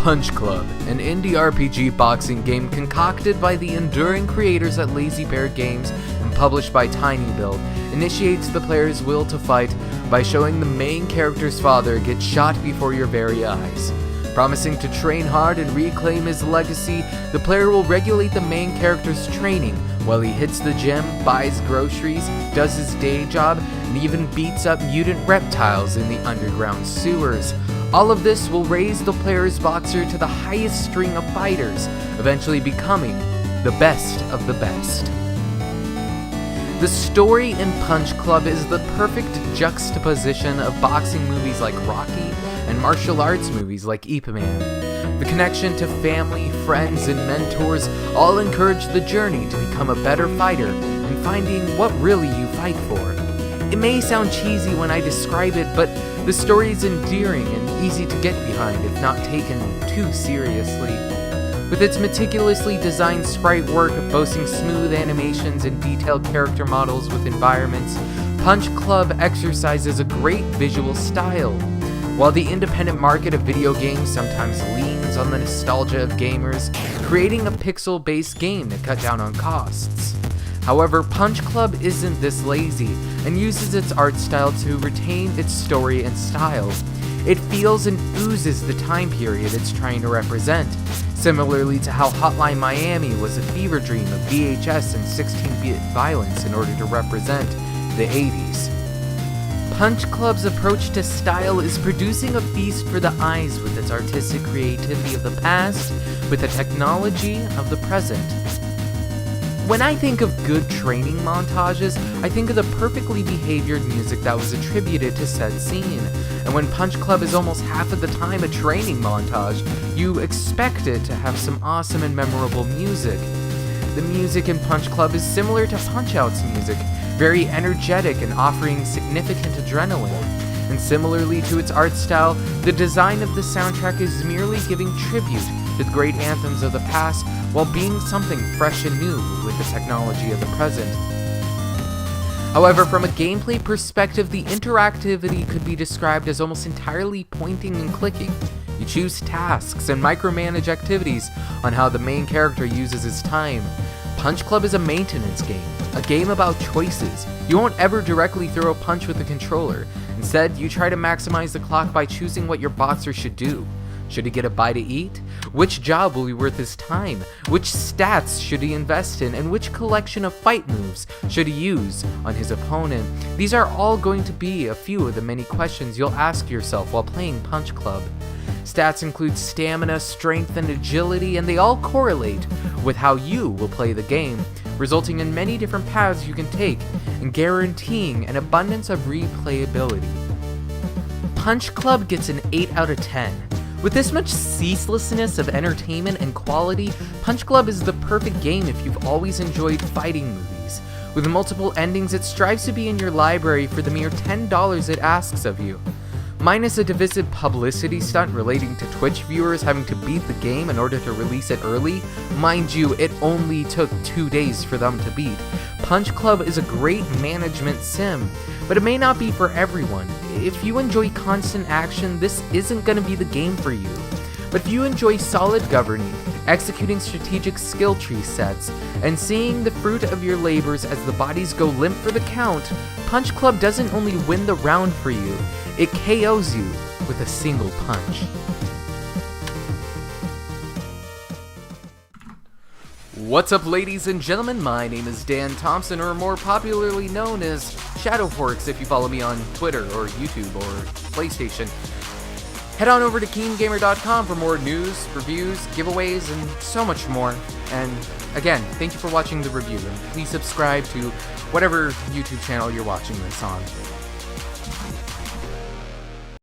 Punch Club, an indie RPG boxing game concocted by the enduring creators at Lazy Bear Games and published by TinyBuild, initiates the player's will to fight by showing the main character's father get shot before your very eyes. Promising to train hard and reclaim his legacy, the player will regulate the main character's training while he hits the gym, buys groceries, does his day job, and even beats up mutant reptiles in the underground sewers. All of this will raise the player's boxer to the highest string of fighters, eventually becoming the best of the best. The story in Punch Club is the perfect juxtaposition of boxing movies like Rocky and martial arts movies like Ip Man. The connection to family, friends, and mentors all encourage the journey to become a better fighter and finding what really you fight for. It may sound cheesy when I describe it, but the story is endearing and easy to get behind if not taken too seriously. With its meticulously designed sprite work boasting smooth animations and detailed character models with environments, Punch Club exercises a great visual style. While the independent market of video games sometimes leans on the nostalgia of gamers, creating a pixel-based game to cut down on costs. However, Punch Club isn't this lazy, and uses its art style to retain its story and style. It feels and oozes the time period it's trying to represent, similarly to how Hotline Miami was a fever dream of VHS and 16-bit violence in order to represent the 80s. Punch Club's approach to style is producing a feast for the eyes with its artistic creativity of the past, with the technology of the present. When I think of good training montages, I think of the perfectly behaviored music that was attributed to said scene. And when Punch Club is almost half of the time a training montage, you expect it to have some awesome and memorable music. The music in Punch Club is similar to Punch-Out's music, very energetic and offering significant adrenaline. And similarly to its art style, the design of the soundtrack is merely giving tribute to the great anthems of the past while being something fresh and new with the technology of the present. However, from a gameplay perspective, the interactivity could be described as almost entirely pointing and clicking. You choose tasks and micromanage activities on how the main character uses his time. Punch Club is a maintenance game, a game about choices. You won't ever directly throw a punch with the controller. Instead, you try to maximize the clock by choosing what your boxer should do. Should he get a bite to eat? Which job will be worth his time? Which stats should he invest in? And which collection of fight moves should he use on his opponent? These are all going to be a few of the many questions you'll ask yourself while playing Punch Club. Stats include stamina, strength, and agility, and they all correlate with how you will play the game, resulting in many different paths you can take and guaranteeing an abundance of replayability. Punch Club gets an 8 out of 10. With this much ceaselessness of entertainment and quality, Punch Club is the perfect game if you've always enjoyed fighting movies. With multiple endings, it strives to be in your library for the mere $10 it asks of you. Minus a divisive publicity stunt relating to Twitch viewers having to beat the game in order to release it early, mind you, it only took 2 days for them to beat. Punch Club is a great management sim, but it may not be for everyone. If you enjoy constant action, this isn't going to be the game for you. But if you enjoy solid governing, executing strategic skill tree sets, and seeing the fruit of your labors as the bodies go limp for the count, Punch Club doesn't only win the round for you, it KOs you with a single punch. What's up, ladies and gentlemen? My name is Dan Thompson, or more popularly known as Shadowforks if you follow me on Twitter or YouTube or PlayStation. Head on over to KeenGamer.com for more news, reviews, giveaways, and so much more. And again, thank you for watching the review, and please subscribe to whatever YouTube channel you're watching this on.